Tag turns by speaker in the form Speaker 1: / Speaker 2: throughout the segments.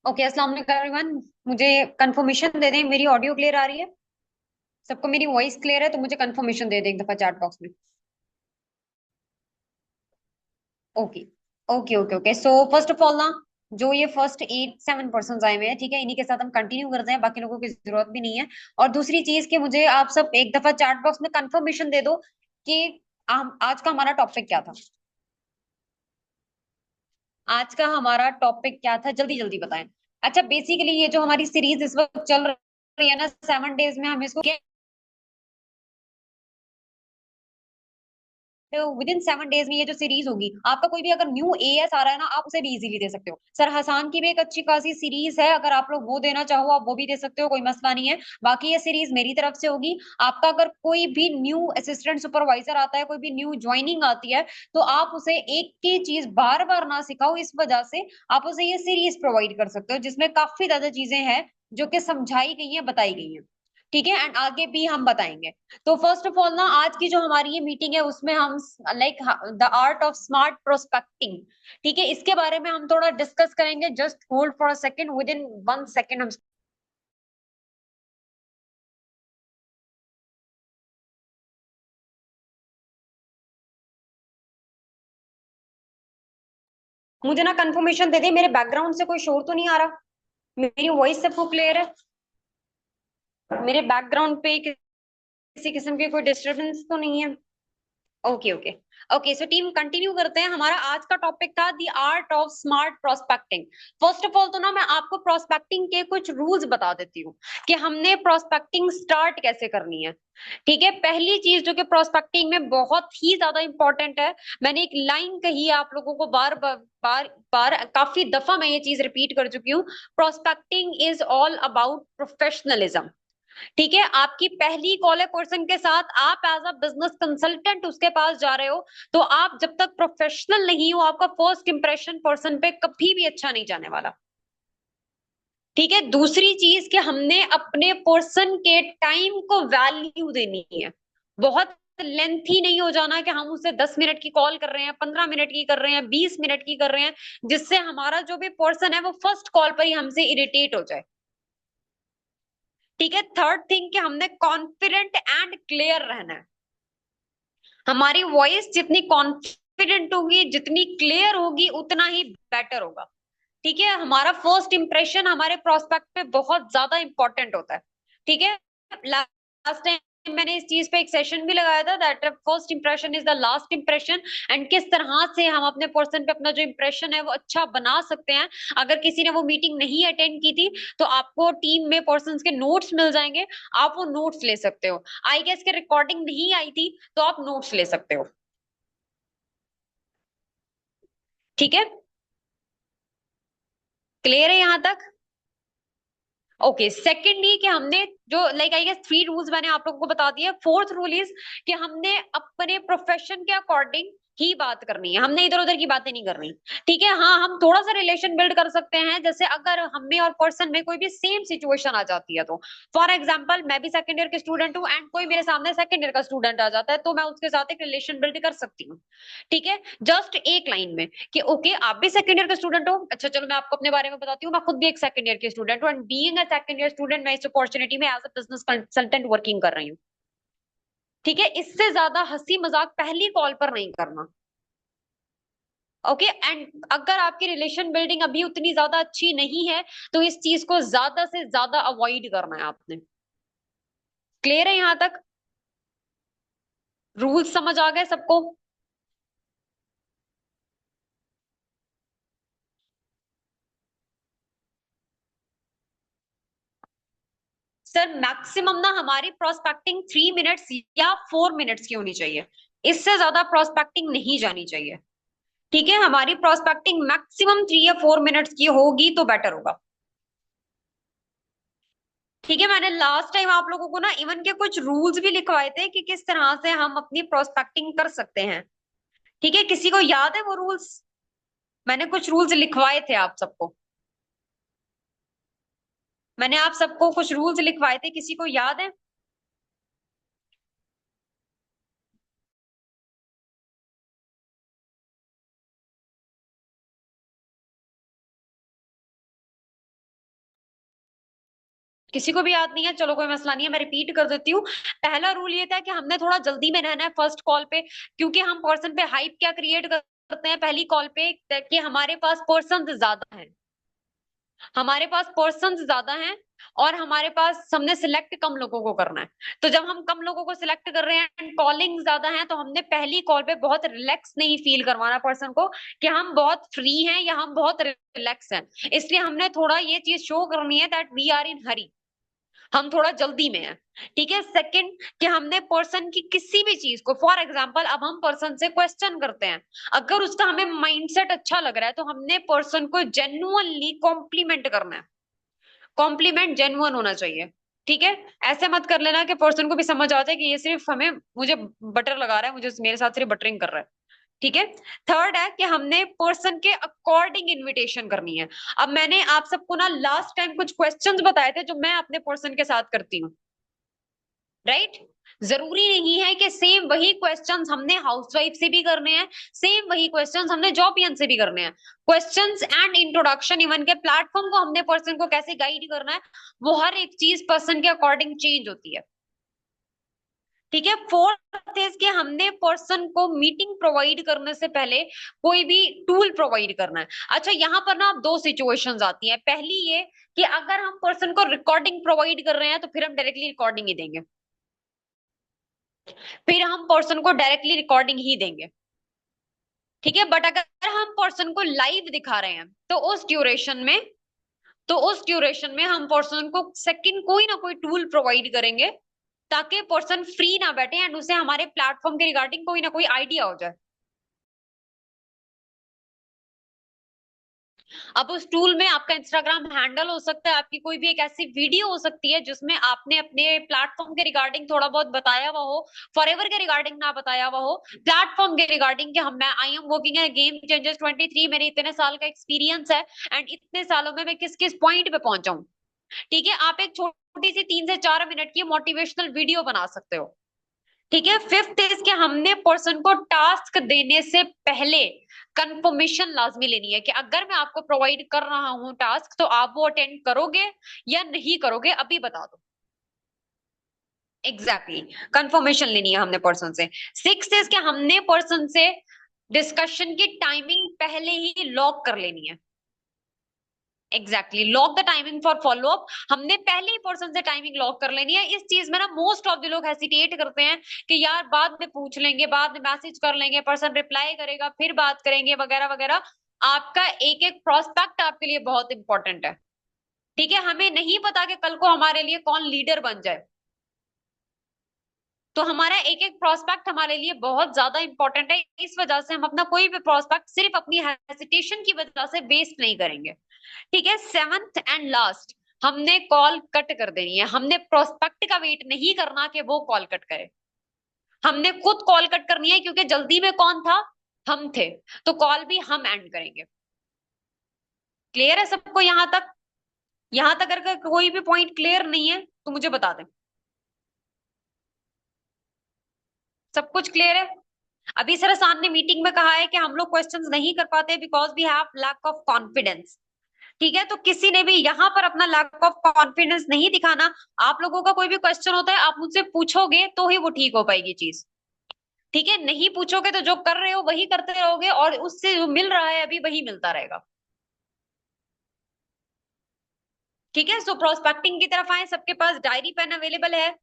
Speaker 1: Okay, अस्सलाम वालेकुम everyone. मुझे कंफर्मेशन दे दें, मेरी ऑडियो क्लियर आ रही है? सबको मेरी वॉइस क्लियर है तो मुझे कंफर्मेशन दे दें एक दफा चैट बॉक्स में। Okay okay okay okay. So first of all ना, जो ये फर्स्ट 8-7 पर्सन आए हुए हैं, ठीक है, इन्हीं के साथ हम कंटिन्यू करते हैं, बाकी लोगों की जरूरत भी नहीं है। और दूसरी चीज कि मुझे आप सब एक दफा चैट बॉक्स में कंफर्मेशन दे दो कि आज का हमारा टॉपिक क्या था। आज का हमारा टॉपिक क्या था, जल्दी जल्दी बताएं। अच्छा, बेसिकली ये जो हमारी सीरीज इस वक्त चल रही है ना, 7 डेज में हम इसको विद इन 7 डेज में ये जो सीरीज होगी, आपका कोई भी अगर न्यू एएस आ रहा है ना, आप उसे भी इजीली दे सकते हो। सर हसान की भी एक अच्छी खासी सीरीज है, अगर आप लोग वो देना चाहो आप वो भी दे सकते हो, कोई मसला नहीं है। बाकी ये सीरीज मेरी तरफ से होगी। आपका अगर कोई भी न्यू असिस्टेंट सुपरवाइजर आता है, कोई भी न्यू ज्वाइनिंग आती है, तो आप उसे एक ही चीज बार बार ना सिखाओ, इस वजह से आप उसे ये सीरीज प्रोवाइड कर सकते हो, जिसमें काफी ज्यादा चीजें हैं जो कि समझाई गई हैं, बताई गई हैं। ठीक है, एंड आगे भी हम बताएंगे। तो फर्स्ट ऑफ ऑल ना, आज की जो हमारी ये मीटिंग है उसमें हम like the art of smart prospecting, ठीक है, इसके बारे में हम थोड़ा डिस्कस करेंगे। Just hold for a second, with in 1 second हम। मुझे ना कंफर्मेशन दे दे, मेरे बैकग्राउंड से कोई शोर तो नहीं आ रहा? मेरी वॉइस सबको क्लियर है? मेरे बैकग्राउंड पे किसी किस्म की कोई डिस्टरबेंस तो नहीं है? Okay okay okay. So team continue करते हैं। हमारा आज का टॉपिक था the art of smart prospecting. First of all तो ना, मैं आपको प्रोस्पेक्टिंग के कुछ रूल्स बता देती हूँ कि हमने प्रोस्पेक्टिंग स्टार्ट कैसे करनी है। ठीक है, पहली चीज जो कि प्रोस्पेक्टिंग में बहुत ही ज्यादा इंपॉर्टेंट है, मैंने एक लाइन कही है आप लोगों को बार बार बार बार, काफी दफा मैं ये चीज रिपीट कर चुकी हूँ। Prospecting is all about professionalism. ठीक है, आपकी पहली कॉल है पर्सन के साथ, आप एज अ बिजनेस कंसल्टेंट उसके पास जा रहे हो, तो आप जब तक प्रोफेशनल नहीं हो, आपका फर्स्ट इंप्रेशन पर्सन पे कभी भी अच्छा नहीं जाने वाला। ठीक है, दूसरी चीज कि हमने अपने पर्सन के टाइम को वैल्यू देनी है। बहुत लेंथी नहीं हो जाना कि हम उससे 10 मिनट की कॉल कर रहे हैं, 15 मिनट की कर रहे हैं, 20 मिनट की कर रहे हैं, जिससे हमारा जो भी पर्सन है वो फर्स्ट कॉल पर ही हमसे इरिटेट हो जाए। ठीक है, थर्ड थिंग कि हमने कॉन्फिडेंट एंड क्लियर रहना है। हमारी वॉइस जितनी कॉन्फिडेंट होगी, जितनी क्लियर होगी, उतना ही बेटर होगा। ठीक है, हमारा फर्स्ट इंप्रेशन हमारे प्रोस्पेक्ट पे बहुत ज्यादा इंपॉर्टेंट होता है। ठीक है, लास्ट टाइम मैंने इस चीज पे एक सेशन भी लगाया था, that first impression is the last impression. And किस तरह से हम अपने पर्सन पे अपना जो इंप्रेशन है वो अच्छा बना सकते हैं। अगर किसी ने वो मीटिंग नहीं अटेंड की थी, तो आपको टीम में पर्सन के नोट्स मिल जाएंगे, आप वो नोट्स ले सकते हो। आई गेस के रिकॉर्डिंग नहीं आई थी, तो आप नोट्स ले सकते हो। ठीक है, क्लियर है यहां तक? ओके, सेकेंडली कि हमने जो लाइक आई गेस 3 रूल्स मैंने आप लोगों को बता दिए। फोर्थ रूल इज कि हमने अपने प्रोफेशन के अकॉर्डिंग ही बात करनी है, हमने इधर उधर की बातें नहीं करनी। ठीक है, हाँ, हम थोड़ा सा रिलेशन बिल्ड कर सकते हैं, जैसे अगर हमें और पर्सन में कोई भी सेम सिचुएशन आ जाती है, तो फॉर एग्जाम्पल मैं भी सेकंड ईयर के स्टूडेंट हूँ एंड कोई मेरे सामने सेकंड ईयर का स्टूडेंट आ जाता है, तो मैं उसके साथ एक रिलेशन बिल्ड कर सकती हूँ। ठीक है, जस्ट एक लाइन में कि ओके आप भी सेकंड ईयर के स्टूडेंट हो, अच्छा चलो मैं आपको अपने बारे में बताती हूँ, मैं खुद भी एक सेकंड ईयर की स्टूडेंट हूँ, and being a second year student मैं इस अपॉर्चुनिटी में as a business consultant working कर रही हूँ। ठीक है, इससे ज्यादा हंसी मजाक पहली कॉल पर नहीं करना। ओके, एंड अगर आपकी रिलेशन बिल्डिंग अभी उतनी ज्यादा अच्छी नहीं है, तो इस चीज को ज्यादा से ज्यादा अवॉइड करना है आपने। क्लियर है यहां तक? रूल्स समझ आ गए सबको? सर मैक्सिमम ना हमारी प्रोस्पेक्टिंग 3 मिनट्स या 4 मिनट्स की होनी चाहिए, इससे ज्यादा प्रोस्पेक्टिंग नहीं जानी चाहिए। ठीक है, हमारी प्रोस्पेक्टिंग मैक्सिमम 3 या 4 मिनट्स की होगी तो बेटर होगा। ठीक है, मैंने लास्ट टाइम आप लोगों को ना इवन के कुछ रूल्स भी लिखवाए थे कि किस तरह से हम अपनी प्रोस्पेक्टिंग कर सकते हैं। ठीक है, किसी को याद है वो रूल्स? मैंने कुछ रूल्स लिखवाए थे आप सबको। मैंने आप सबको कुछ रूल्स लिखवाए थे, किसी को याद है? किसी को भी याद नहीं है, चलो कोई मसला नहीं है, मैं रिपीट कर देती हूँ। पहला रूल ये था कि हमने थोड़ा जल्दी में रहना है फर्स्ट कॉल पे, क्योंकि हम पर्सन पे हाइप क्या क्रिएट करते हैं पहली कॉल पे, कि हमारे पास पर्सन ज्यादा हैं, हमारे पास पर्सन ज्यादा हैं, और हमारे पास हमने सिलेक्ट कम लोगों को करना है। तो जब हम कम लोगों को सिलेक्ट कर रहे हैं, कॉलिंग ज्यादा है, तो हमने पहली कॉल पे बहुत रिलैक्स नहीं फील करवाना पर्सन को कि हम बहुत फ्री हैं या हम बहुत रिलैक्स हैं। इसलिए हमने थोड़ा ये चीज शो करनी है दैट वी आर इन हरी, हम थोड़ा जल्दी में हैं। ठीक है। सेकंड, कि हमने पर्सन की किसी भी चीज को, फॉर एग्जांपल अब हम पर्सन से क्वेश्चन करते हैं, अगर उसका हमें माइंडसेट अच्छा लग रहा है तो हमने पर्सन को जेन्युइनली कॉम्प्लीमेंट करना है। कॉम्प्लीमेंट जेन्युइन होना चाहिए। ठीक है। ऐसे मत कर लेना कि पर्सन को भी समझ आ जाए कि ये सिर्फ हमें, मुझे बटर लगा रहा है, मुझे मेरे साथ सिर्फ बटरिंग कर रहा है। ठीक है। थर्ड है कि हमने पर्सन के अकॉर्डिंग इनविटेशन करनी है। अब मैंने आप सबको ना लास्ट टाइम कुछ क्वेश्चंस बताए थे जो मैं अपने पर्सन के साथ करती हूँ, राइट। जरूरी नहीं है कि सेम वही क्वेश्चंस हमने हाउसवाइफ से भी करने हैं, सेम वही क्वेश्चंस हमने जॉबियन से भी करने हैं। क्वेश्चंस एंड इंट्रोडक्शन, इवन के प्लेटफॉर्म को हमने पर्सन को कैसे गाइड करना है, वो हर एक चीज पर्सन के अकॉर्डिंग चेंज होती है। ठीक है। फोर्थ इज कि हमने पर्सन को मीटिंग प्रोवाइड करने से पहले कोई भी टूल प्रोवाइड करना है। अच्छा, यहाँ पर ना दो सिचुएशंस आती हैं। पहली ये कि अगर हम पर्सन को रिकॉर्डिंग प्रोवाइड कर रहे हैं तो फिर हम डायरेक्टली रिकॉर्डिंग ही देंगे, फिर हम पर्सन को डायरेक्टली रिकॉर्डिंग ही देंगे। ठीक है। बट अगर हम पर्सन को लाइव दिखा रहे हैं तो उस ड्यूरेशन में हम पर्सन को सेकंड कोई ना कोई टूल प्रोवाइड करेंगे, ताकि पर्सन फ्री ना बैठे एंड उसे हमारे प्लेटफॉर्म के रिगार्डिंग कोई ना कोई आइडिया हो जाए। अब उस टूल में आपका इंस्टाग्राम हैंडल हो सकता है, आपकी कोई भी एक ऐसी वीडियो हो सकती है जिसमें आपने अपने प्लेटफॉर्म के रिगार्डिंग थोड़ा बहुत बताया हुआ हो, फॉरएवर के रिगार्डिंग ना बताया हुआ हो, प्लेटफॉर्म के रिगार्डिंग कि हम, मैं आई am working at game changers 23, मेरे इतने साल का एक्सपीरियंस है एंड इतने सालों में मैं किस किस पॉइंट पे पहुंचा हूं। ठीक है। आप एक छोटी सी 3 से 4 मिनट की मोटिवेशनल वीडियो बना सकते हो। ठीक है। फिफ्थ इज कि हमने पर्सन को टास्क देने से पहले कंफर्मेशन लाजमी लेनी है कि अगर मैं आपको प्रोवाइड कर रहा हूं टास्क तो आप वो अटेंड करोगे या नहीं करोगे, अभी बता दो। एग्जैक्टली कंफर्मेशन लेनी है हमने पर्सन से। सिक्स इज कि हमने पर्सन से डिस्कशन की टाइमिंग पहले ही लॉक कर लेनी है। Exactly lock the timing for follow up, हमने पहले ही पर्सन से टाइमिंग लॉक कर लेनी है। इस चीज में ना मोस्ट ऑफ द लोग हेसिटेट करते हैं कि यार बाद में पूछ लेंगे, बाद में मैसेज कर लेंगे, पर्सन रिप्लाई करेगा, फिर बात करेंगे, वगैरह वगैरह। आपका एक एक प्रोस्पेक्ट आपके लिए बहुत इंपॉर्टेंट है। ठीक है। हमें नहीं पता कि कल को हमारे लिए कौन लीडर बन जाए, तो हमारा एक एक प्रोस्पेक्ट हमारे लिए बहुत ज्यादा इंपॉर्टेंट है। इस वजह से हम अपना कोई भी प्रोस्पेक्ट सिर्फ अपनी हेसिटेशन की वजह से वेस्ट नहीं करेंगे। ठीक है। सेवंथ एंड लास्ट, हमने कॉल कट कर देनी है। हमने प्रोस्पेक्ट का वेट नहीं करना कि वो कॉल कट करे, हमने खुद कॉल कट करनी है, क्योंकि जल्दी में कौन था, हम थे, तो कॉल भी हम एंड करेंगे। क्लियर है सबको यहां तक? यहां तक अगर कोई भी पॉइंट क्लियर नहीं है तो मुझे बता दें। सब कुछ क्लियर है? अभी सर आसान ने मीटिंग में कहा है कि हम लोग क्वेश्चंस नहीं कर पाते because we have lack of confidence. ठीक है। तो किसी ने भी यहाँ पर अपना लैक ऑफ कॉन्फिडेंस नहीं दिखाना। आप लोगों का कोई भी क्वेश्चन होता है आप मुझसे पूछोगे तो ही वो ठीक हो पाएगी चीज। ठीक है। नहीं पूछोगे तो जो कर रहे हो वही करते रहोगे और उससे जो मिल रहा है अभी वही मिलता रहेगा। ठीक है। सो प्रोस्पेक्टिंग की तरफ आए, सबके पास डायरी पेन अवेलेबल है?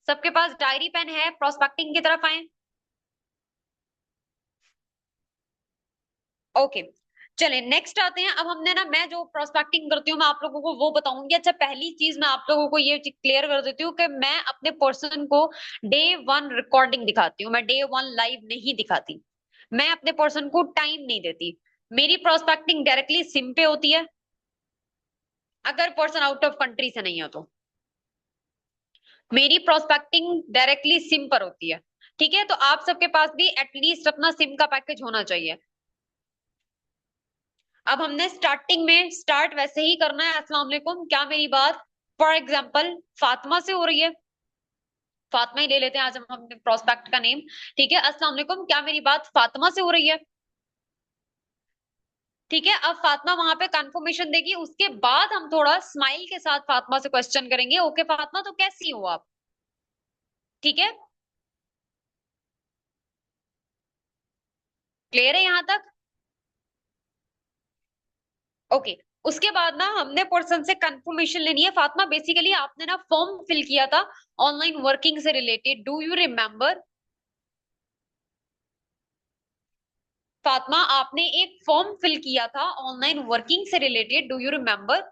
Speaker 1: सबके पास डायरी पेन है? प्रोस्पेक्टिंग की तरफ आए। ओके। चले नेक्स्ट आते हैं। अब हमने ना, मैं जो प्रोस्पेक्टिंग करती हूँ मैं आप लोगों को वो बताऊंगी। अच्छा, पहली चीज मैं आप लोगों को ये क्लियर कर देती हूँ कि मैं अपने पर्सन को डे 1 रिकॉर्डिंग दिखाती हूँ, मैं डे 1 लाइव नहीं दिखाती। मैं अपने पर्सन को टाइम नहीं देती। मेरी प्रोस्पेक्टिंग डायरेक्टली सिम पे होती है, अगर पर्सन आउट ऑफ कंट्री से नहीं हो तो। मेरी प्रोस्पेक्टिंग डायरेक्टली सिम पर होती है। ठीक है। तो आप सबके पास भी एटलीस्ट अपना सिम का पैकेज होना चाहिए। अब हमने स्टार्टिंग में स्टार्ट वैसे ही करना है, अस्सलाम वालेकुम, क्या मेरी बात फॉर एग्जाम्पल फातिमा से हो रही है? फातिमा ही ले लेते हैं आज हम अपने प्रोस्पेक्ट का नेम। ठीक है। अस्सलाम वालेकुम, क्या मेरी बात फातिमा से हो रही है? ठीक है, अब फातिमा वहां पे कंफर्मेशन देगी, उसके बाद हम थोड़ा स्माइल के साथ फातिमा से क्वेश्चन करेंगे। ओके फातिमा, तो कैसी हो आप? ठीक है, क्लियर है यहाँ तक? ओके। उसके बाद ना हमने पर्सन से कंफर्मेशन लेनी है। फातिमा बेसिकली आपने ना फॉर्म फिल किया था ऑनलाइन वर्किंग से related, do you remember? Fatima आपने एक फॉर्म फिल किया था ऑनलाइन वर्किंग से रिलेटेड, डू यू रिमेम्बर?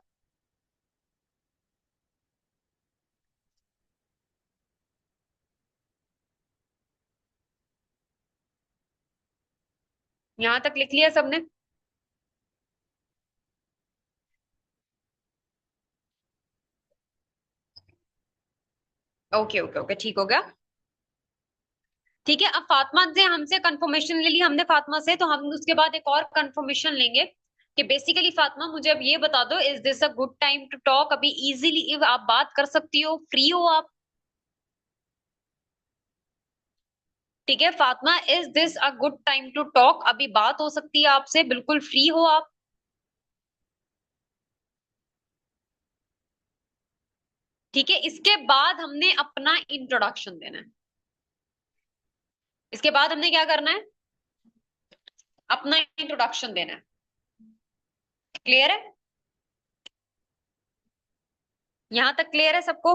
Speaker 1: यहां तक लिख लिया सबने? ओके ओके ओके, ठीक हो गया। ठीक है, अब फातिमा से हमसे कंफर्मेशन ले ली हमने फातिमा से, तो हम उसके बाद एक और कंफर्मेशन लेंगे कि बेसिकली फातिमा मुझे अब ये बता दो, is this a good time to talk? अभी इजीली आप बात कर सकती हो, फ्री हो आप? ठीक है Fatima, is this a good time to talk? अभी बात हो सकती है आपसे, बिल्कुल फ्री हो आप? ठीक है, इसके बाद हमने अपना इंट्रोडक्शन देना है। इसके बाद हमने क्या करना है? अपना इंट्रोडक्शन देना है। क्लियर है? यहां तक क्लियर है सबको?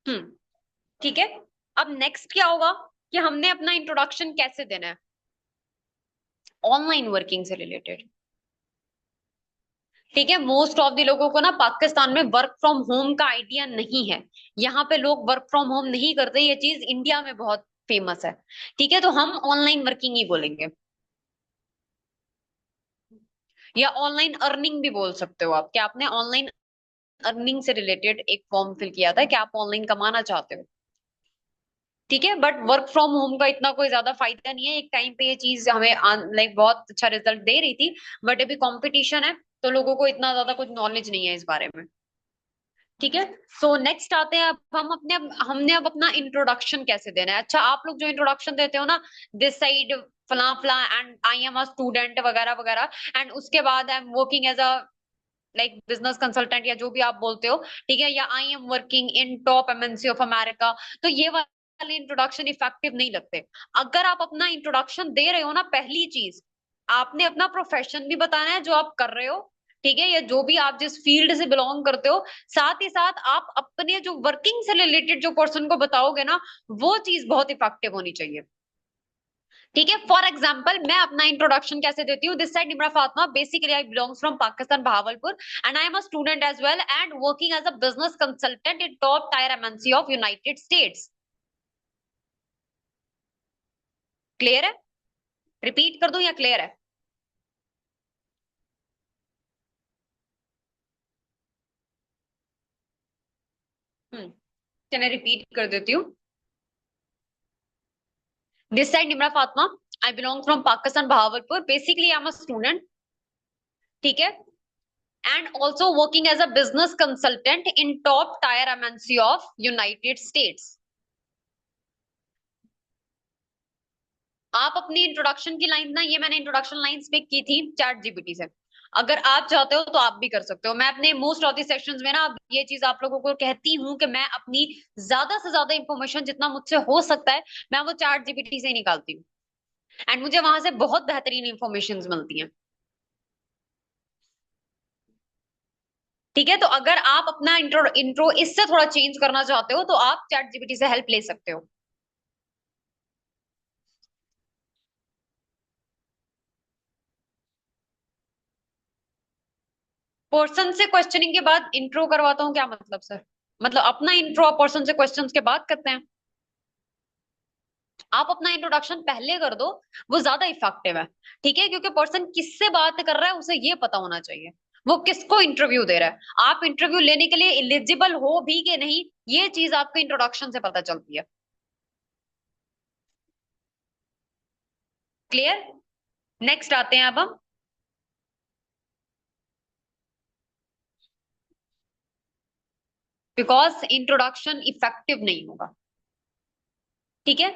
Speaker 1: हम्म। ठीक है, अब नेक्स्ट क्या होगा कि हमने अपना इंट्रोडक्शन कैसे देना है ऑनलाइन वर्किंग से रिलेटेड। ठीक है, मोस्ट ऑफ द लोगों को ना पाकिस्तान में वर्क फ्रॉम होम का आइडिया नहीं है। यहाँ पे लोग वर्क फ्रॉम होम नहीं करते, ये चीज इंडिया में बहुत फेमस है। ठीक है, तो हम ऑनलाइन वर्किंग ही बोलेंगे, या ऑनलाइन अर्निंग भी बोल सकते हो आप, कि आपने ऑनलाइन अर्निंग से रिलेटेड एक फॉर्म फिल किया था कि आप ऑनलाइन कमाना चाहते हो। ठीक है, बट वर्क फ्रॉम होम का इतना कोई ज्यादा फायदा नहीं है। एक टाइम पे ये चीज हमें लाइक बहुत अच्छा रिजल्ट दे रही थी, बट अभी कंपटीशन है तो लोगों को इतना ज्यादा कुछ नॉलेज नहीं है इस बारे में। ठीक है, सो नेक्स्ट आते हैं, अब हमने अब अपना इंट्रोडक्शन कैसे देना है। अच्छा, आप लोग जो इंट्रोडक्शन देते हो ना, दिस साइड फला फला and I am a student वगैरह वगैरह, एंड उसके बाद I am working as a like business consultant या जो भी आप बोलते हो, ठीक है, या I am working in top MNC of America, तो ये वाले इंट्रोडक्शन इफेक्टिव नहीं लगते। अगर आप अपना इंट्रोडक्शन दे रहे हो ना, पहली चीज आपने अपना प्रोफेशन भी बताना है जो आप कर रहे हो, ठीक है, या जो भी आप जिस फील्ड से बिलोंग करते हो। साथ ही साथ आप अपने जो वर्किंग से रिलेटेड जो पर्सन को बताओगे ना, वो चीज बहुत इफेक्टिव होनी चाहिए। ठीक है, फॉर एग्जाम्पल मैं अपना इंट्रोडक्शन कैसे देती हूँ। This side Nimra Fatima, basically I belongs from Pakistan Bahawalpur, and I am a student as well and working as a business consultant in top tier MNC of United States. Clear है? रिपीट कर दूं या clear है? चलिए रिपीट कर देती हूँ। This side Nimra Fatima, I belong from Pakistan Bahawalpur, basically I am a student, ठीक है, and also working as a business consultant in top tier MNC of United States. आप अपनी इंट्रोडक्शन की लाइन ना, ये मैंने इंट्रोडक्शन लाइंस पिक की थी चैट जीपीटी से। अगर आप चाहते हो तो आप भी कर सकते हो। मैं अपने मोस्ट ऑफ द सेक्शंस में ना अब ये चीज आप लोगों को कहती हूँ कि मैं अपनी ज्यादा से ज्यादा इंफॉर्मेशन जितना मुझसे हो सकता है मैं वो चैट जीपीटी से ही निकालती हूँ, एंड मुझे वहां से बहुत बेहतरीन इंफॉर्मेशन मिलती हैं। ठीक है, तो अगर आप अपना इंट्रो इंट्रो इससे थोड़ा चेंज करना चाहते हो तो आप चैट जीपीटी से हेल्प ले सकते हो। पर्सन से क्वेश्चनिंग के बाद इंट्रो करवाता हूँ क्या मतलब सर? मतलब अपना इंट्रो पर्सन से क्वेश्चंस के बाद करते हैं? आप अपना इंट्रोडक्शन पहले कर दो, वो ज्यादा इफेक्टिव है। ठीक है, क्योंकि पर्सन किससे बात कर रहा है उसे ये पता होना चाहिए, वो किसको इंटरव्यू दे रहा है। आप इंटरव्यू लेने के लिए एलिजिबल हो भी कि नहीं, ये चीज आपको इंट्रोडक्शन से पता चलती है। क्लियर? नेक्स्ट आते हैं अब हम, बिकॉज इंट्रोडक्शन इफेक्टिव नहीं होगा। ठीक है।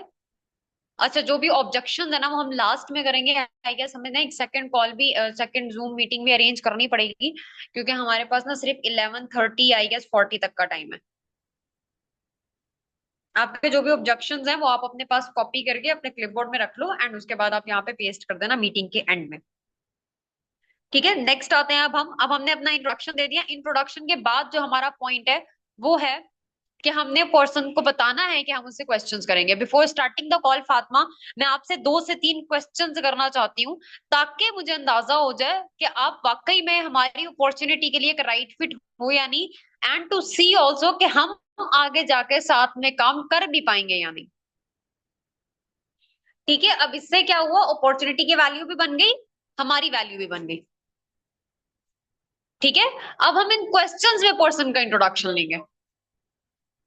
Speaker 1: अच्छा, जो भी ऑब्जेक्शन है ना वो हम लास्ट में करेंगे। आई गेस हमें ना एक सेकंड कॉल भी, सेकंड जूम मीटिंग भी अरेंज करनी पड़ेगी, क्योंकि हमारे पास ना सिर्फ 11:30 आई गेस 40 तक का टाइम है। आपके जो भी ऑब्जेक्शंस हैं वो आप अपने पास कॉपी करके अपने क्लिपबोर्ड में रख लो, एंड उसके बाद आप यहाँ पे पेस्ट कर देना मीटिंग के एंड में। ठीक है, नेक्स्ट आते हैं। अब हमने अपना इंट्रोडक्शन दे दिया। इंट्रोडक्शन के बाद जो हमारा पॉइंट है वो है कि हमने पर्सन को बताना है कि हम उससे क्वेश्चंस करेंगे। Before starting the call Fatima, मैं आपसे 2 से 3 क्वेश्चंस करना चाहती हूँ, ताकि मुझे अंदाजा हो जाए कि आप वाकई में हमारी अपॉर्चुनिटी के लिए एक राइट फिट हो या नहीं, एंड टू सी ऑल्सो कि हम आगे जाके साथ में काम कर भी पाएंगे या नहीं। ठीक है, अब इससे क्या हुआ, अपॉर्चुनिटी की वैल्यू भी बन गई, हमारी वैल्यू भी बन गई। ठीक है, अब हम इन क्वेश्चंस में पर्सन का इंट्रोडक्शन लेंगे।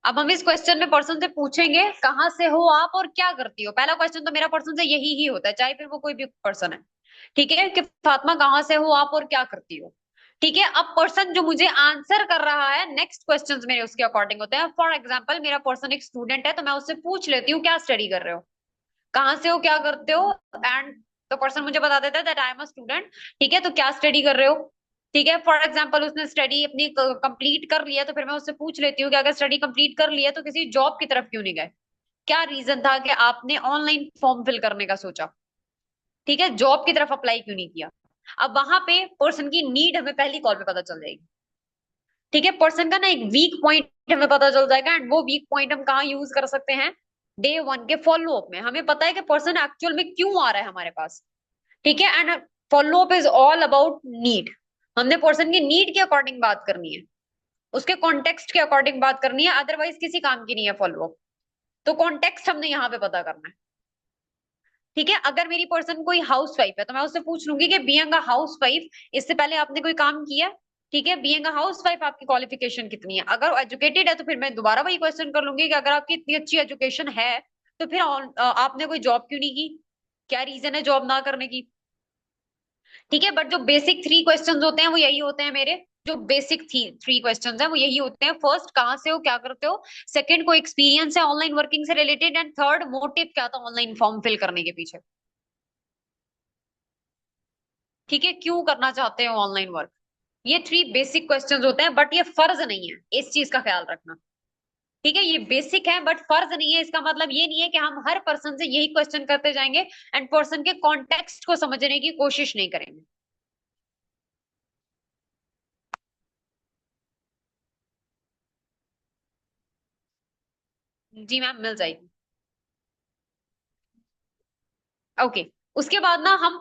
Speaker 1: अब हम इस क्वेश्चन में पर्सन से पूछेंगे कहाँ से हो आप और क्या करती हो। पहला क्वेश्चन तो मेरा पर्सन से यही ही होता है, चाहे फिर वो कोई भी पर्सन है। ठीक है, कि फातिमा कहाँ से हो आप और क्या करती हो। ठीक है, अब पर्सन जो मुझे आंसर कर रहा है, नेक्स्ट क्वेश्चंस मेरे उसके अकॉर्डिंग होते हैं। फॉर एग्जांपल, मेरा पर्सन एक स्टूडेंट है, तो मैं उससे पूछ लेती हूँ क्या स्टडी कर रहे हो, कहाँ से हो, क्या करते हो, एंड तो पर्सन मुझे बता देता है that I am a student. ठीक है, तो क्या स्टडी कर रहे हो। ठीक है, फॉर एग्जाम्पल उसने स्टडी अपनी कंप्लीट कर लिया, तो फिर मैं उससे पूछ लेती हूँ कि अगर स्टडी कंप्लीट कर लिया तो किसी जॉब की तरफ क्यों नहीं गए, क्या रीजन था कि आपने ऑनलाइन फॉर्म फिल करने का सोचा। ठीक है, जॉब की तरफ अप्लाई क्यों नहीं किया। अब वहां पे पर्सन की नीड हमें पहली कॉल पे पता चल जाएगी। ठीक है, पर्सन का ना एक वीक पॉइंट हमें पता चल जाएगा, एंड वो वीक पॉइंट हम कहाँ यूज कर सकते हैं, डे वन के फॉलो अप में। हमें पता है कि पर्सन एक्चुअल में क्यों आ रहा है हमारे पास। ठीक है, and follow up is all about need. हमने पर्सन की नीड के अकॉर्डिंग बात करनी है, उसके कॉन्टेक्स्ट के अकॉर्डिंग बात करनी है, अदरवाइज किसी काम की नहीं है फॉलो अप। तो कॉन्टेक्स्ट हमने यहाँ पे पता करना है। ठीक है, अगर मेरी पर्सन कोई हाउस वाइफ है तो मैं उससे पूछ लूंगी कि बीइंग अ हाउस वाइफ, इससे पहले आपने कोई काम किया। ठीक है, बीइंग अ हाउस वाइफ आपकी क्वालिफिकेशन कितनी है। अगर एजुकेटेड है तो फिर मैं दोबारा वही क्वेश्चन कर लूंगी कि अगर आपकी इतनी अच्छी एजुकेशन है तो फिर आपने कोई जॉब क्यों नहीं की, क्या रीजन है जॉब ना करने की। ठीक है, बट जो बेसिक 3 क्वेश्चंस होते हैं वो यही होते हैं मेरे। जो बेसिक थी 3 क्वेश्चंस हैं वो यही होते हैं। फर्स्ट, कहाँ से हो, क्या करते हो। सेकंड, कोई एक्सपीरियंस है ऑनलाइन वर्किंग से रिलेटेड, एंड थर्ड, मोटिव क्या था ऑनलाइन फॉर्म फिल करने के पीछे। ठीक है, क्यों करना चाहते हो ऑनलाइन वर्क। ये 3 बेसिक क्वेश्चंस होते हैं, बट ये फर्ज नहीं है, इस चीज का ख्याल रखना। ठीक है, ये बेसिक है बट फर्ज नहीं है। इसका मतलब ये नहीं है कि हम हर पर्सन से यही क्वेश्चन करते जाएंगे एंड पर्सन के कॉन्टेक्स्ट को समझने की कोशिश नहीं करेंगे। जी मैम, मिल जाएगी। ओके, उसके बाद ना हम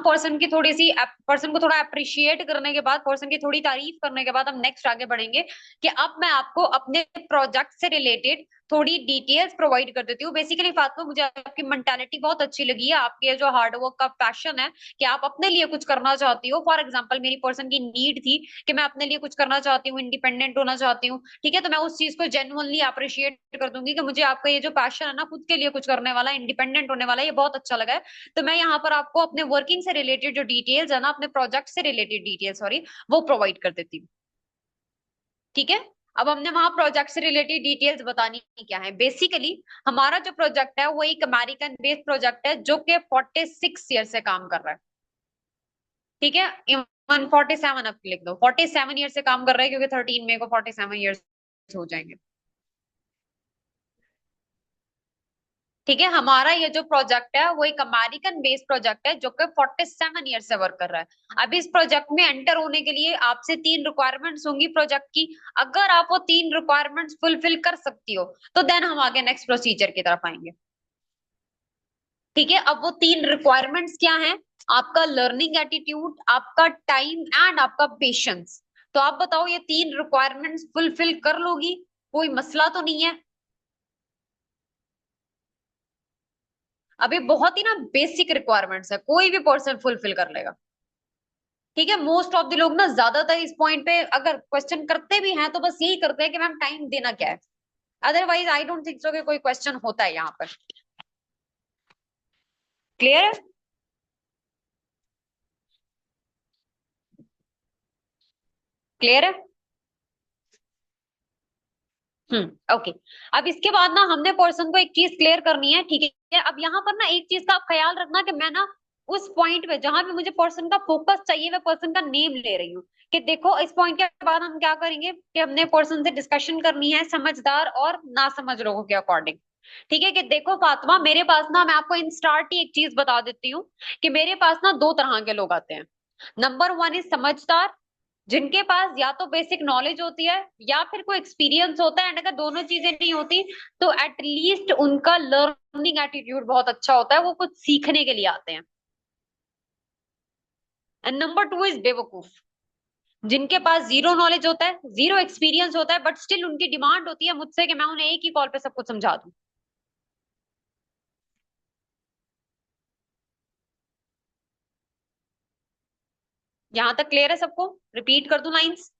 Speaker 1: पर्सन की थोड़ी सी, पर्सन को थोड़ा अप्रिशिएट करने के बाद, पर्सन की थोड़ी तारीफ करने के बाद हम नेक्स्ट आगे बढ़ेंगे कि अब मैं आपको अपने प्रोजेक्ट से रिलेटेड थोड़ी डिटेल्स प्रोवाइड कर देती हूँ। बेसिकली फातिमा, मुझे आपकी मेंटालिटी बहुत अच्छी लगी है, आपके जो हार्डवर्क का पैशन है कि आप अपने लिए कुछ करना चाहती हो। फॉर एग्जाम्पल, मेरी पर्सन की नीड थी कि मैं अपने लिए कुछ करना चाहती हूँ, इंडिपेंडेंट होना चाहती हूँ। ठीक है, तो मैं उस चीज को जेन्युइनली अप्रिशिएट कर दूंगी कि मुझे आपका ये जो पैशन है ना, खुद के लिए कुछ करने वाला, इंडिपेंडेंट होने वाला, ये बहुत अच्छा लगा है। तो मैं यहाँ पर आपको अपने वर्किंग से रिलेटेड जो डिटेल्स है ना, अपने प्रोजेक्ट से रिलेटेड डिटेल्स, सॉरी, वो प्रोवाइड कर देती हूँ। ठीक है, अब हमने वहां प्रोजेक्ट से रिलेटेड डिटेल्स बतानी क्या है। बेसिकली हमारा जो प्रोजेक्ट है वो एक अमेरिकन बेस्ड प्रोजेक्ट है, जो कि 46 ईयर से काम कर रहा है। ठीक है, इवन 47 अब लिख दो, 47 ईयर से काम कर रहा है, क्योंकि 13 मई को 47 ईयर्स हो जाएंगे। ठीक है, हमारा ये जो प्रोजेक्ट है वो एक अमेरिकन बेस्ड प्रोजेक्ट है, जो कि 47 ईयर से वर्क कर रहा है। अब इस प्रोजेक्ट में एंटर होने के लिए आपसे 3 रिक्वायरमेंट्स होंगी प्रोजेक्ट की। अगर आप वो 3 रिक्वायरमेंट्स फुलफिल कर सकती हो तो देन हम आगे नेक्स्ट प्रोसीजर की तरफ आएंगे। ठीक है, अब वो 3 रिक्वायरमेंट्स क्या हैं, आपका लर्निंग एटीट्यूड, आपका टाइम, एंड आपका पेशेंस। तो आप बताओ, ये 3 रिक्वायरमेंट्स फुलफिल कर लोगी, कोई मसला तो नहीं है। अभी बहुत ही ना बेसिक रिक्वायरमेंट्स है, कोई भी पर्सन फुलफिल कर लेगा। ठीक है, मोस्ट ऑफ द लोग ना ज्यादातर इस पॉइंट पे अगर क्वेश्चन करते भी हैं तो बस यही करते हैं कि मैम टाइम देना क्या है। Otherwise I don't think so कि कोई क्वेश्चन होता है यहाँ पर। क्लियर है। क्लियर है। ओके। अब इसके बाद ना हमने पर्सन को एक चीज क्लियर करनी है, ठीक है। अब यहाँ पर ना एक चीज का आप ख्याल रखना कि मैं ना उस पॉइंट पे जहां पे मुझे पर्सन का फोकस चाहिए मैं पर्सन का नेम ले रही हूँ। कि देखो इस पॉइंट के बाद हम क्या करेंगे कि हमने पर्सन से डिस्कशन करनी है समझदार और ना समझ लोगों के अकॉर्डिंग। ठीक है कि देखो फातिमा, मेरे पास ना, मैं आपको इन स्टार्ट ही एक चीज बता देती हूँ कि मेरे पास ना दो तरह के लोग आते हैं। नंबर वन इज समझदार, जिनके पास या तो बेसिक नॉलेज होती है या फिर कोई एक्सपीरियंस होता है, एंड अगर दोनों चीजें नहीं होती तो एटलीस्ट उनका लर्निंग एटीट्यूड बहुत अच्छा होता है, वो कुछ सीखने के लिए आते हैं। एंड नंबर टू इज बेवकूफ, जिनके पास जीरो नॉलेज होता है, जीरो एक्सपीरियंस होता है, बट स्टिल उनकी डिमांड होती है मुझसे कि मैं उन्हें एक ही कॉल पे सब कुछ समझा दूं। यहां तक क्लियर है सबको? रिपीट कर दूं लाइंस?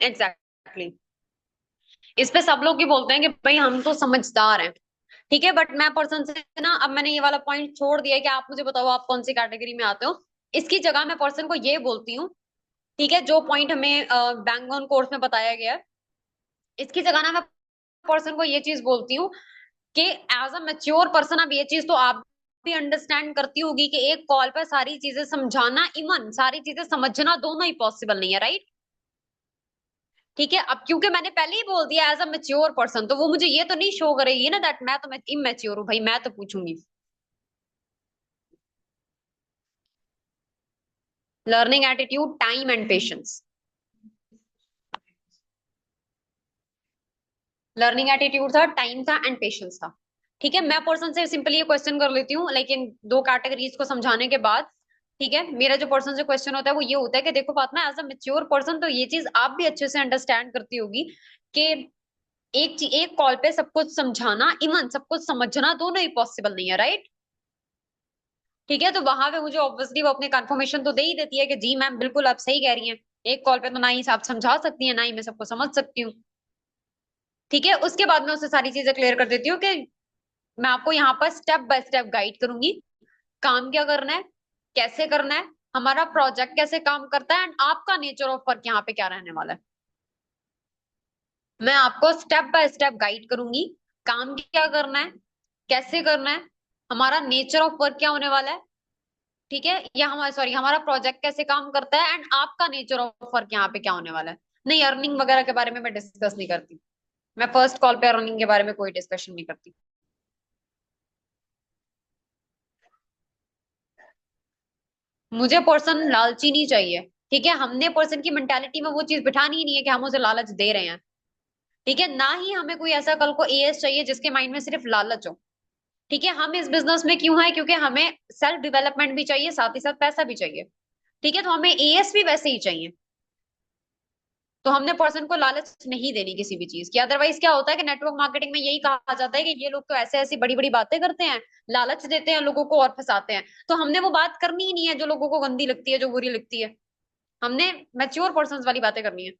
Speaker 1: एग्जैक्टली। इस पे सब लोग ही बोलते हैं कि भाई हम तो समझदार हैं। ठीक है, बट मैं पर्सन से ना, अब मैंने ये वाला पॉइंट छोड़ दिया है कि आप मुझे बताओ आप कौन सी कैटेगरी में आते हो। इसकी जगह मैं पर्सन को ये बोलती हूँ, ठीक है, जो पॉइंट हमें बैंक ऑन कोर्स में बताया गया है, इसकी जगह ना मैं पर्सन को ये चीज बोलती हूँ कि एज अ मेच्योर पर्सन, अब ये चीज तो आप भी अंडरस्टैंड करती होगी कि एक कॉल पर सारी चीजें समझाना, इवन सारी चीजें समझना दोनों ही पॉसिबल नहीं है, राइट? ठीक है, अब क्योंकि मैंने पहले ही बोल दिया एज अ मेच्योर पर्सन, तो वो मुझे ये तो नहीं शो करेगी ना दैट मैं तो मैं इमेच्योर हूँ, भाई मैं तो पूछूंगी। Learning attitude, time and patience. Learning attitude था, टाइम था एंड पेशेंस था। ठीक है, मैं पर्सन से सिंपली ये क्वेश्चन कर लेती हूँ, लेकिन दो कैटेगरीज को समझाने के बाद। ठीक है, मेरा जो पर्सन से क्वेश्चन होता है वो ये होता है कि देखो Fatima, as a mature person तो ये चीज आप भी अच्छे से अंडरस्टैंड करती होगी कि एक कॉल पे सब कुछ समझाना, इवन सब कुछ समझना दोनों ही पॉसिबल नहीं है, राइट? ठीक है, तो वहां पे मुझे ऑब्वियसली वो अपने कंफर्मेशन तो दे ही देती है कि जी मैम बिल्कुल आप सही कह रही हैं, एक कॉल पे तो ना ही आप समझा सकती हैं ना ही मैं सबको समझ सकती हूँ। ठीक है, उसके बाद में उससे सारी चीजें क्लियर कर देती हूँ कि मैं आपको यहाँ पर स्टेप बाय स्टेप गाइड करूंगी, काम क्या करना है, कैसे करना है, हमारा प्रोजेक्ट कैसे काम करता है, एंड आपका नेचर ऑफ वर्क यहाँ पे क्या रहने वाला है। मैं आपको स्टेप बाय स्टेप गाइड करूंगी, काम क्या करना है, कैसे करना है, हमारा नेचर ऑफ वर्क क्या होने वाला है। ठीक है, या हमारा, सॉरी, हमारा प्रोजेक्ट कैसे काम करता है, एंड आपका नेचर ऑफ वर्क यहाँ पे क्या होने वाला है। नहीं, अर्निंग वगैरह के बारे में मैं डिस्कस नहीं करती। मैं फर्स्ट कॉल पे अर्निंग के बारे में कोई डिस्कशन नहीं करती। मुझे पर्सन लालची नहीं चाहिए। ठीक है, हमने पर्सन की मेंटालिटी में वो चीज बिठानी ही नहीं है कि हम उसे लालच दे रहे हैं। ठीक है, ना ही हमें कोई ऐसा कल को एएस चाहिए जिसके माइंड में सिर्फ लालच हो। ठीक है, हम इस बिजनेस में क्यों है, क्योंकि हमें सेल्फ डेवलपमेंट भी चाहिए, साथ ही साथ पैसा भी चाहिए। ठीक है, तो हमें एएस भी वैसे ही चाहिए। तो हमने पर्सन को लालच नहीं देनी किसी भी चीज की। अदरवाइज क्या होता है कि नेटवर्क मार्केटिंग में यही कहा जाता है कि ये लोग तो ऐसे ऐसी बड़ी बड़ी बातें करते हैं, लालच देते हैं लोगों को और फंसाते हैं। तो हमने वो बात करनी ही नहीं है जो लोगों को गंदी लगती है, जो बुरी लगती है। हमने मैच्योर पर्सन वाली बातें करनी है।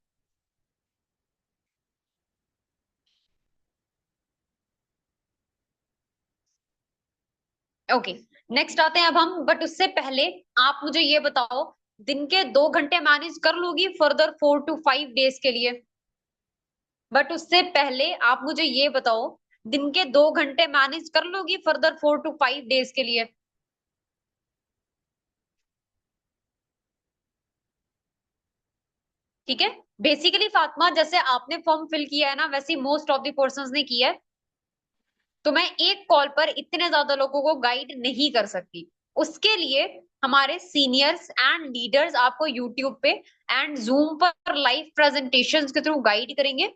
Speaker 1: ओके, नेक्स्ट आते हैं अब हम, बट उससे पहले आप मुझे ये बताओ, दिन के 2 घंटे मैनेज कर लोगी फर्दर 4 to 5 डेज के लिए? बट उससे पहले आप मुझे ये बताओ, दिन के 2 घंटे मैनेज कर लोगी फर्दर 4 to 5 डेज के लिए? ठीक है, बेसिकली फातिमा, जैसे आपने फॉर्म फिल किया है ना, वैसे मोस्ट ऑफ द पर्संस ने किया है। तो मैं एक कॉल पर इतने ज्यादा लोगों को गाइड नहीं कर सकती। उसके लिए हमारे सीनियर्स एंड लीडर्स आपको यूट्यूब पे एंड जूम पर लाइव प्रेजेंटेशंस के थ्रू गाइड करेंगे।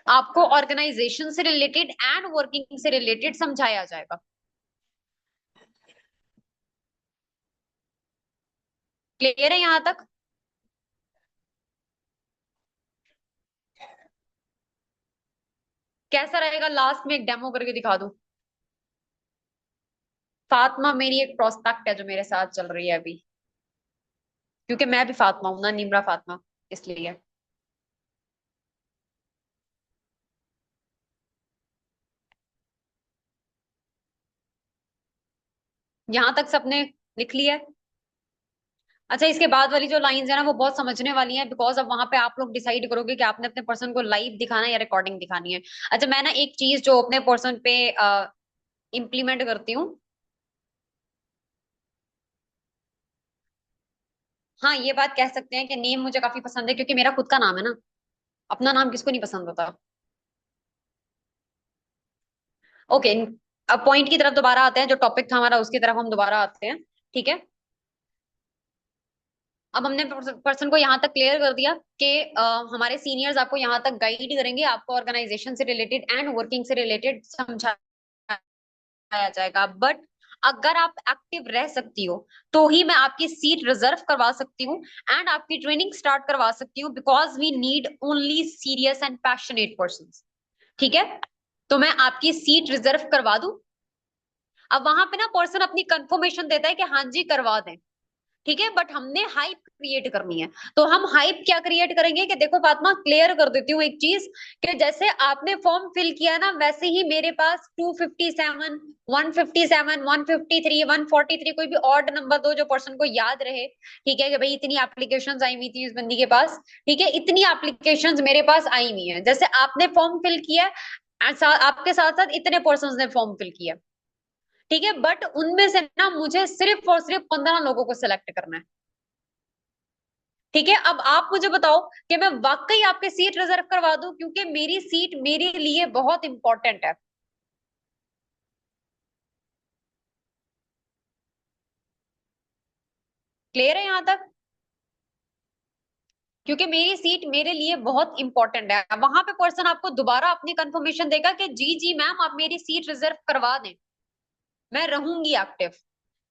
Speaker 1: आपको ऑर्गेनाइजेशन से रिलेटेड एंड वर्किंग से रिलेटेड समझाया जाएगा। क्लियर है यहां तक? कैसा रहेगा, लास्ट में एक डेमो करके दिखा दूं? फातिमा, मेरी एक प्रोस्पेक्ट है जो मेरे साथ चल रही है अभी। क्योंकि मैं भी फातिमा हूं ना, निमरा फातिमा, इसलिए। यहां तक सबने लिख लिया है? अच्छा, इसके बाद वाली जो लाइंस है ना वो बहुत समझने वाली हैं, बिकॉज अब वहां पे आप लोग डिसाइड करोगे कि आपने अपने पर्सन को लाइव दिखाना है या रिकॉर्डिंग दिखानी है। अच्छा, मैं ना एक चीज जो अपने पर्सन पे इम्प्लीमेंट करती हूँ। हाँ, ये बात कह सकते हैं कि नेम मुझे काफी पसंद है, क्योंकि मेरा खुद का नाम है ना। अपना नाम किसको नहीं पसंद होता। ओके। अब पॉइंट की तरफ दोबारा आते हैं, जो टॉपिक था हमारा उसकी तरफ हम दोबारा आते हैं। ठीक है। अब हमने पर्सन को यहाँ तक क्लियर कर दिया कि हमारे सीनियर्स आपको यहाँ तक गाइड करेंगे, आपको ऑर्गेनाइजेशन से रिलेटेड एंड वर्किंग से रिलेटेड समझाया जाएगा। बट अगर आप एक्टिव रह सकती हो तो ही मैं आपकी सीट रिजर्व करवा सकती हूँ एंड आपकी ट्रेनिंग स्टार्ट करवा सकती हूँ, because we need only serious and passionate person. ठीक है। तो मैं आपकी सीट रिजर्व करवा दूं। अब वहां पे ना पर्सन अपनी कंफर्मेशन देता है कि हाँ जी करवा दें। ठीक है, बट हमने हाइप क्रिएट करनी है। तो हम हाइप क्या क्रिएट करेंगे कि देखो फातिमा, क्लियर कर देती हूँ एक चीज, कि जैसे आपने फॉर्म फिल किया ना वैसे ही मेरे पास 257, 157, 153, 143 कोई भी ऑड नंबर दो जो पर्सन को याद रहे। ठीक है, कि भाई इतनी एप्लीकेशंस आई हुई थी इस बंदी के पास। ठीक है, इतनी एप्लीकेशंस मेरे पास आई हुई हैं, जैसे आपने फॉर्म फिल किया आपके साथ साथ इतने पर्सन ने फॉर्म फिल किया। ठीक है, बट उनमें से ना मुझे सिर्फ और सिर्फ 15 लोगों को सिलेक्ट करना है। ठीक है, अब आप मुझे बताओ कि मैं वाकई आपकी सीट रिजर्व करवा दूं, क्योंकि मेरी सीट मेरे लिए बहुत इंपॉर्टेंट है। क्लियर है यहां तक? क्योंकि मेरी सीट मेरे लिए बहुत इंपॉर्टेंट है। वहां पे पर्सन आपको दोबारा अपनी कंफर्मेशन देगा कि जी जी मैम आप मेरी सीट रिजर्व करवा दें, मैं रहूंगी एक्टिव।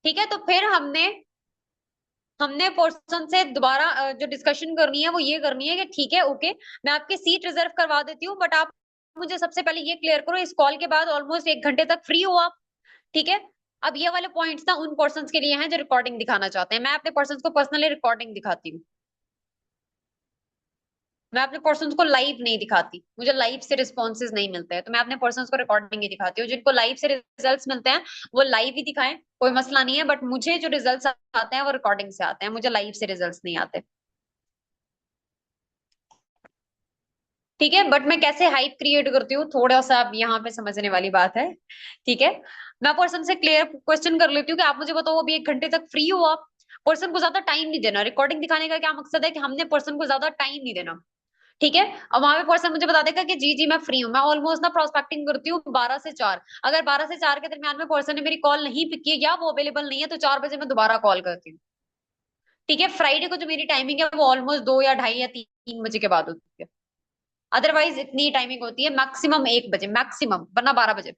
Speaker 1: ठीक है, तो फिर हमने हमने पर्सन से दोबारा जो डिस्कशन करनी है वो ये करनी है कि ठीक है ओके, मैं आपकी सीट रिजर्व करवा देती हूँ, बट आप मुझे सबसे पहले ये क्लियर करो, इस कॉल के बाद ऑलमोस्ट 1 घंटे तक फ्री हो आप। ठीक है। अब ये वाले पॉइंट्स ना उन पर्सन के लिए हैं जो रिकॉर्डिंग दिखाना चाहते हैं। मैं अपने पर्सन को पर्सनली रिकॉर्डिंग दिखाती हूँ। मैं अपने पर्सन को लाइव नहीं दिखाती, मुझे लाइव से रिस्पॉन्सेज नहीं मिलते हैं, तो मैं अपने पर्सन को रिकॉर्डिंग ही दिखाती हूँ। जिनको लाइव से रिजल्ट्स मिलते हैं वो लाइव ही दिखाएं, कोई मसला नहीं है, बट मुझे जो रिजल्ट्स आते हैं वो रिकॉर्डिंग से आते हैं, मुझे लाइव से रिजल्ट्स नहीं आते। ठीक है, बट मैं कैसे हाइप क्रिएट करती हूँ थोड़ा सा अब यहाँ पे समझने वाली बात है। ठीक है। मैं पर्सन से क्लियर क्वेश्चन कर लेती हूँ कि आप मुझे बताओ अभी 1 घंटे तक फ्री हो आप। पर्सन को ज्यादा टाइम नहीं देना, रिकॉर्डिंग दिखाने का क्या मकसद है कि हमने पर्सन को ज्यादा टाइम नहीं देना। ठीक है। अब वहां पे पर्सन मुझे बता देगा कि जी जी मैं फ्री हूँ। मैं ऑलमोस्ट ना प्रोस्पेक्टिंग करती हूँ 12 से 4। अगर 12 से 4 के दरमियान में पर्सन ने मेरी कॉल नहीं पिक की या वो अवेलेबल नहीं है तो 4 बजे मैं दोबारा कॉल करती हूँ। ठीक है, फ्राइडे को जो मेरी टाइमिंग है वो ऑलमोस्ट 2 या 2:30 या 3 बजे के बाद होती है। अदरवाइज इतनी टाइमिंग होती है, मैक्सिमम 1 बजे, मैक्सिमम, वरना 12 बजे।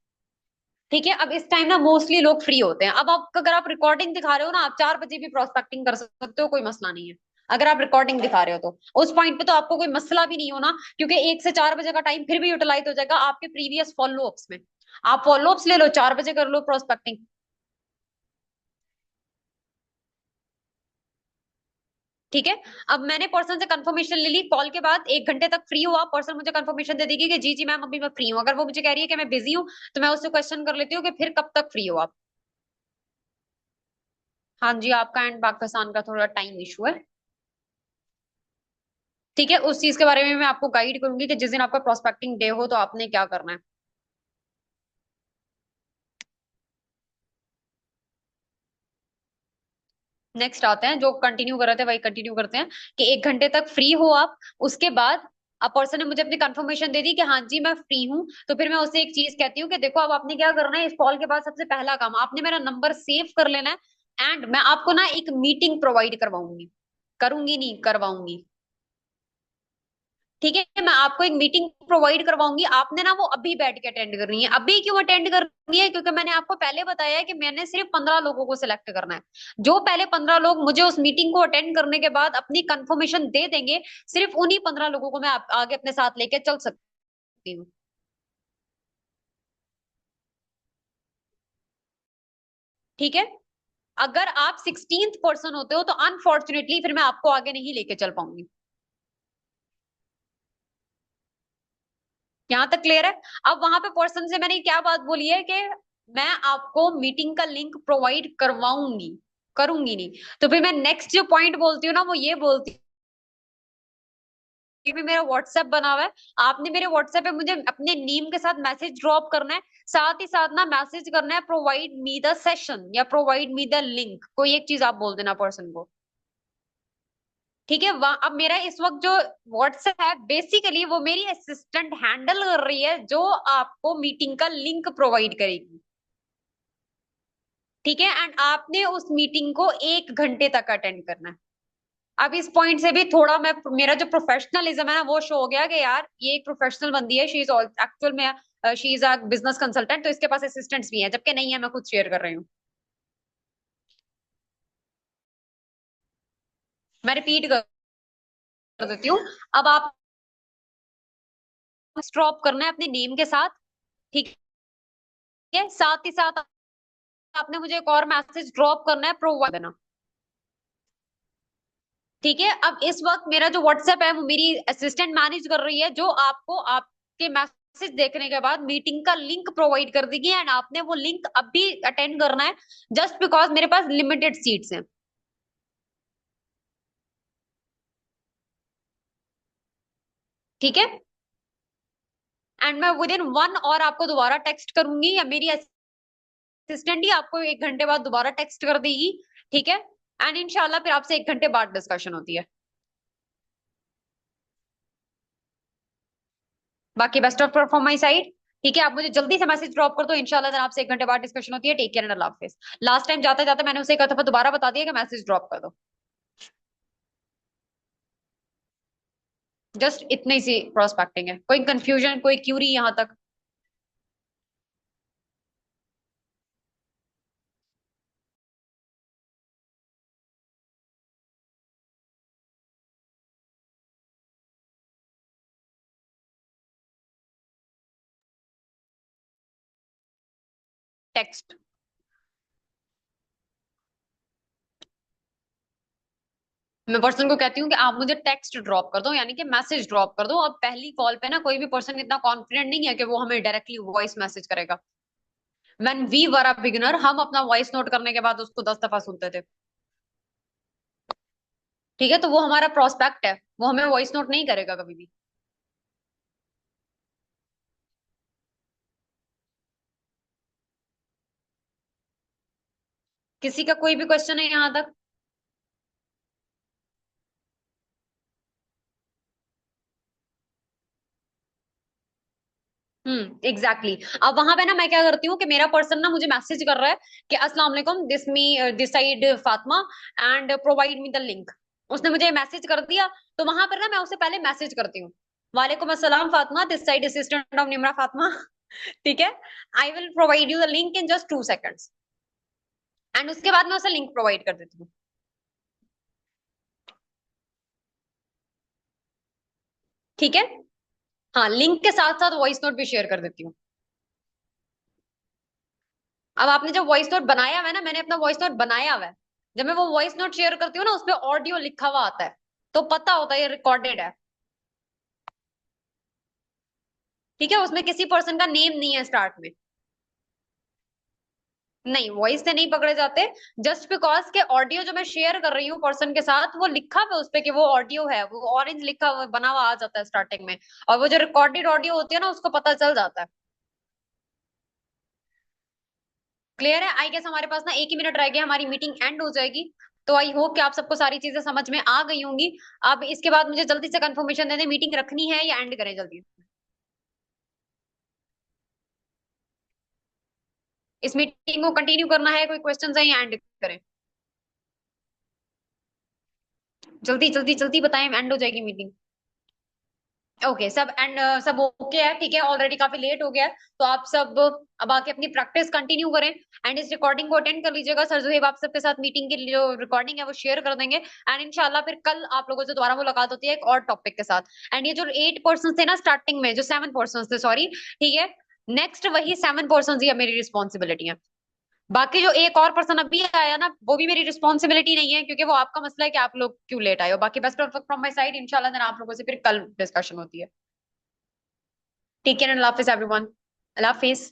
Speaker 1: ठीक है, अब इस टाइम ना मोस्टली लोग फ्री होते हैं। अब आप अगर आप रिकॉर्डिंग दिखा रहे हो ना, आप 4 बजे भी प्रोस्पेक्टिंग कर सकते हो, कोई मसला नहीं है। अगर आप रिकॉर्डिंग दिखा रहे हो तो उस पॉइंट पे तो आपको कोई मसला भी नहीं होना, क्योंकि 1 से 4 बजे का टाइम फिर भी यूटिलाइज हो जाएगा आपके प्रीवियस फॉलो अप्स में। आप फॉलो अप्स ले लो, 4 बजे कर लो प्रोस्पेक्टिंग। ठीक है। अब मैंने पर्सन से कंफर्मेशन ले ली, कॉल के बाद 1 घंटे तक फ्री हुआ, पर्सन मुझे कंफर्मेशन दे देगी कि जी जी मैम अभी मैं फ्री हूँ। अगर वो मुझे कह रही है कि मैं बिजी हूँ तो मैं उससे क्वेश्चन कर लेती हूँ कि फिर कब तक फ्री हो आप। हाँ जी, आपका एंड पाकिस्तान का थोड़ा टाइम इशू है। ठीक है, उस चीज के बारे में मैं आपको गाइड करूंगी कि जिस दिन आपका प्रोस्पेक्टिंग डे हो तो आपने क्या करना है। नेक्स्ट आते हैं, जो कंटिन्यू कर रहे थे वही कंटिन्यू करते हैं, कि 1 घंटे तक फ्री हो आप। उसके बाद अब पर्सन ने मुझे अपनी कंफर्मेशन दे दी कि हाँ जी मैं फ्री हूँ, तो फिर मैं उससे एक चीज कहती हूँ कि देखो अब आपने क्या करना है, इस कॉल के बाद सबसे पहला काम आपने मेरा नंबर सेव कर लेना है, एंड मैं आपको ना एक मीटिंग प्रोवाइड करवाऊंगी, करूंगी नहीं करवाऊंगी। ठीक है, मैं आपको एक मीटिंग प्रोवाइड करवाऊंगी, आपने ना वो अभी बैठ के अटेंड करनी है। अभी क्यों अटेंड करनी है? क्योंकि मैंने आपको पहले बताया है कि मैंने सिर्फ 15 लोगों को सिलेक्ट करना है। जो पहले 15 लोग मुझे उस मीटिंग को अटेंड करने के बाद अपनी कंफर्मेशन दे देंगे, सिर्फ उन्हीं 15 लोगों को मैं आगे अपने साथ लेके चल सकती हूँ। ठीक है। अगर आप 16th पर्सन होते हो तो अनफॉर्चुनेटली फिर मैं आपको आगे नहीं लेके चल पाऊंगी। यहां तक क्लियर है? अब वहां पे पर्सन से मैंने क्या बात बोली है कि मैं आपको मीटिंग का लिंक प्रोवाइड करवाऊंगी, करूंगी नहीं। तो फिर मैं नेक्स्ट जो पॉइंट बोलती हूँ ना वो ये बोलती कि भी मेरा व्हाट्सएप बना हुआ है, आपने मेरे व्हाट्सएप पे मुझे अपने नेम के साथ मैसेज ड्रॉप करना है, साथ ही साथ ना मैसेज करना है प्रोवाइड मी द सेशन या प्रोवाइड मी द लिंक, कोई एक चीज आप बोल देना पर्सन को। ठीक है, वहां अब मेरा इस वक्त जो व्हाट्सएप है बेसिकली वो मेरी असिस्टेंट हैंडल कर रही है, जो आपको मीटिंग का लिंक प्रोवाइड करेगी। ठीक है, एंड आपने उस मीटिंग को 1 घंटे तक अटेंड करना है। अब इस पॉइंट से भी थोड़ा मैं, मेरा जो प्रोफेशनलिज्म है ना वो शो हो गया कि यार ये एक प्रोफेशनल बंदी है, शी इज एक्चुअल में she is a business consultant, तो इसके पास असिस्टेंट्स भी हैं, जबकि नहीं है, मैं खुद शेयर कर रही हूँ। मैं रिपीट कर देती हूँ। अब आप स्टॉप करना है अपने नेम के साथ। ठीक है, साथ ही साथ आपने मुझे एक और मैसेज ड्रॉप करना है प्रोवाइड देना। ठीक है, अब इस वक्त मेरा जो व्हाट्सएप है वो मेरी असिस्टेंट मैनेज कर रही है, जो आपको आपके मैसेज देखने के बाद मीटिंग का लिंक प्रोवाइड कर देगी, एंड आपने वो लिंक अभी अटेंड करना है, जस्ट बिकॉज मेरे पास लिमिटेड सीट्स हैं। ठीक है, एंड मैं विद इन 1 आवर आपको दोबारा टेक्स्ट करूंगी, या मेरी असिस्टेंट ही आपको 1 घंटे बाद दोबारा टेक्स्ट कर देगी। ठीक है, एंड इंशाल्लाह फिर आपसे 1 घंटे बाद डिस्कशन होती है। बाकी best of from my side. ठीक है, आप मुझे जल्दी से मैसेज ड्रॉप कर दो, इंशाल्लाह देन आपसे 1 घंटे बाद डिस्कशन होती है। टेक केयर एंड अल्लाह हाफिज। लास्ट टाइम जाते जाते मैंने उसे एक दफा दोबारा बता दिया कि मैसेज ड्रॉप कर दो। जस्ट इतनी सी प्रोस्पेक्टिंग है, कोई कंफ्यूजन, कोई क्यूरी यहां तक? टेक्स्ट। मैं पर्सन को कहती हूँ कि आप मुझे टेक्स्ट ड्रॉप कर दो, यानी कि मैसेज ड्रॉप कर दो। अब पहली कॉल पे ना कोई भी पर्सन इतना कॉन्फिडेंट नहीं है कि वो हमें डायरेक्टली वॉइस मैसेज करेगा। When we were a beginner, हम अपना वॉइस नोट करने के बाद उसको 10 दफा सुनते थे। ठीक है, तो वो हमारा प्रोस्पेक्ट है, वो हमें वॉइस नोट नहीं करेगा कभी भी। किसी का कोई भी क्वेश्चन है यहाँ तक? Exactly exactly. अब वहां पे ना मैं क्या करती हूँ कि मेरा पर्सन ना मुझे मैसेज कर रहा है कि अस्सलाम वालेकुम, this side Fatima, and provide me the link. उसने मुझे मैसेज कर दिया, तो वहां पर ना मैं उसे पहले मैसेज करती हूँ, वालेकुम अस्सलाम Fatima, this side assistant of Nimra Fatima. ठीक है, I will provide you the link in just 2 seconds। And उसके बाद मैं उसे लिंक प्रोवाइड कर देती हूँ। ठीक है, हाँ, लिंक के साथ साथ वॉइस नोट भी शेयर कर देती हूँ। अब आपने जो वॉइस नोट बनाया हुआ है ना, मैंने अपना वॉइस नोट बनाया हुआ है, जब मैं वो वॉइस नोट शेयर करती हूँ ना उसपे ऑडियो लिखा हुआ आता है, तो पता होता है ये रिकॉर्डेड है। ठीक है, उसमें किसी पर्सन का नेम नहीं है स्टार्ट में। नहीं, वॉइस से नहीं पकड़े जाते, जस्ट बिकॉज के ऑडियो जो मैं शेयर कर रही हूँ पर्सन के साथ वो लिखा हुआ है उस पे कि वो ऑडियो है, वो ऑरेंज लिखा हुआ बना हुआ आ जाता है स्टार्टिंग में, और वो जो रिकॉर्डेड ऑडियो होती है ना उसको पता चल जाता है। क्लियर है? आई गेस हमारे पास ना 1 ही मिनट रह गया, हमारी मीटिंग एंड हो जाएगी। तो आई होप कि आप सबको सारी चीजें समझ में आ गई होंगी। अब इसके बाद मुझे जल्दी से कंफर्मेशन दे दें, मीटिंग रखनी है या एंड करें जल्दी। इस मीटिंग को कंटिन्यू करना है, कोई क्वेश्चन है या एंड करें? जल्दी जल्दी जल्दी बताएं, एंड हो जाएगी मीटिंग। ओके, सब एंड सब ओके है? ठीक है, ऑलरेडी काफी लेट हो गया है, तो आप सब अब आके अपनी प्रैक्टिस कंटिन्यू करें, एंड इस रिकॉर्डिंग को अटेंड कर लीजिएगा। सर जोहेब आप सबके साथ मीटिंग की जो रिकॉर्डिंग है वो शेयर कर देंगे, एंड इंशाल्लाह फिर कल आप लोगों से दोबारा मुलाकात होती है एक और टॉपिक के साथ। एंड ये जो 8 पर्सन थे ना स्टार्टिंग में, जो 7 पर्सन थे, सॉरी, ठीक है, नेक्स्ट वही 7 पर्सन ही अब मेरी रिस्पॉन्सिबिलिटी है। बाकी जो एक और पर्सन अभी आया ना, वो भी मेरी रिस्पॉन्सिबिलिटी नहीं है, क्योंकि वो आपका मसला है कि आप लोग क्यों लेट आए हो। बाकी best of from my side, इंशाल्लाह देन आप लोगों से फिर कल डिस्कशन होती है। ठीक है, अल्लाह हाफिज एवरीवन। अल्लाह हाफिज।